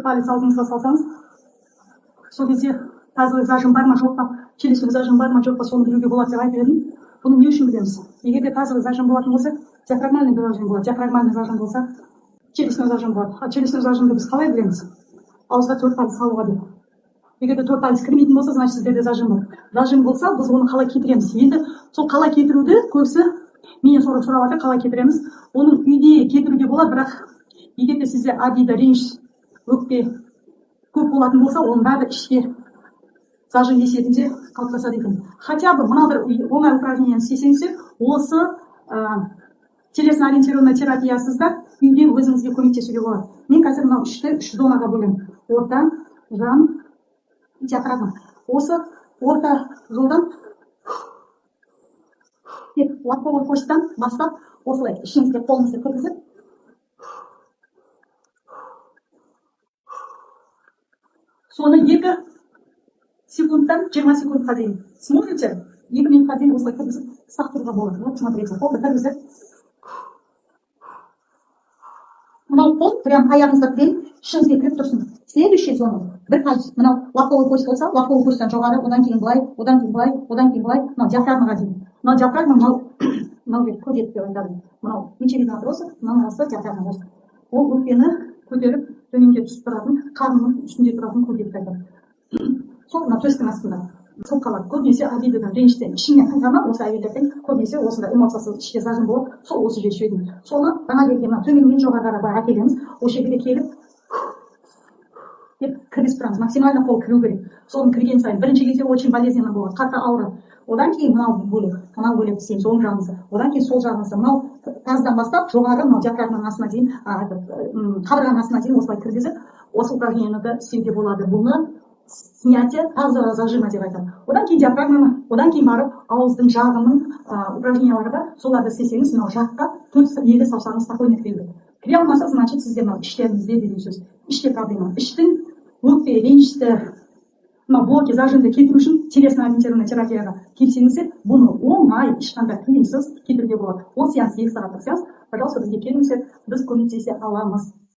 палец алдыңызға салсаңыз, сол кезде тазовый зажим бар ма жоқ па, челюстік зажим бар ма жоқ па, соны білуге болады деп айтып едім. Бұны не үшін білеміз? Егер де тазовый зажим болатын болса, диафрагмальный зажим болады. Диафрагмальный зажим болса, челюстный зажим болады. А челюстный зажимды біз қалай білеміз? Ауызға 4 палец салуға деп. Егер де 4 палец кірмейтін болса, значит сіздерде зажим бар. Зажим болса, біз оны қалай кетіреміз? Енді сол қалай кетіруді көбісі менен сұрап жатыр, қалай кетіреміз? Оның үйде кетіруге болады, бірақ егер де сізде адида, реніш, өкпе көп болатын болса, оның бәрі ішке зажим есебінде қалыптасады екен. Хотя бы мына бір оңай упражнениені істесеңіздер, осы телесно ориентированный терапиясызда үйде өзіңізге көмектесуге болады. Мен қазір мынау үшті 3 зонаға бөлемін. Орта, жан, диафрагма. Осы орта жолдан лобковой костьтан бастап, осылай ішіңізге қолыңызды кіргізіп, соны 2 секундтан 20 секундқа дейін смотрите, 2 минутқа дейін осылай кіргізіп сақ тұруға болады. Вот смотрите, қолды кіргізіп, мынау қол прям аяғыңызға дейін ішіңізге кіріп тұрсын. Следующий зона 1 палец. Мынау лобковой кость болса, лобковой косттан жоғары, одан кейін былай, одан кейін былай, одан кейін былай, мынау диафрагмаға дейін. Мынау диафрагма, мынау көбет деп айтады. Мынау мечелина отросок, мынау диафрагма болса. Ол өкпені көтеріп төменге түсіп тұратын, қарынның үстінде тұратын көбетті айтады. Сол мына төстің астында. Сол қалады. Көбінесе адидадан, реніштен, ішіңнен қайтарма, осы әйелдердің көбінесе осында эмоциясыз іште зажим болып, сол осы жер шүйетін. Соны жаңа келген төменнен жоғарыға қарай әкелеміз. Осы жерге келіп кіргізіп тұрамыз. Максимально қол кіру керек. Соны кірген сайын бірінші кезде очень болезненно болады, қатты ауырады. Одан кейін мынау бөлек істейміз, оң жағымызды. Одан кейін сол жағымызды. Мынау таздан бастап жоғары мынау диафрагманың астына дейін, қабырғаның астына дейін осылай кіргізіп, осы упражнениені істеуге болады. Бұны снятие тазового зажима деп айтады. Одан кейін диафрагманы, одан кейін барып ауыздың жағының упражнениялары бар. Соларды істесеңіз, мынау жаққа 4 саусағыңыз спокойно кіреді. Кіре алмаса, значит сізде мынау іштеріңізде деген сөз. Іште проблема. Іштің өкпе, ренішті, блоки, зажимды кетіру үшін телесно ориентированный терапияға келсеңіздер, бұны оңай, ешқандай қиынсыз кетіруге болады. Ол сеанс 2 сағаттық сеанс. Пожалуйста, бізге келіңіздер, біз көмектесе аламыз.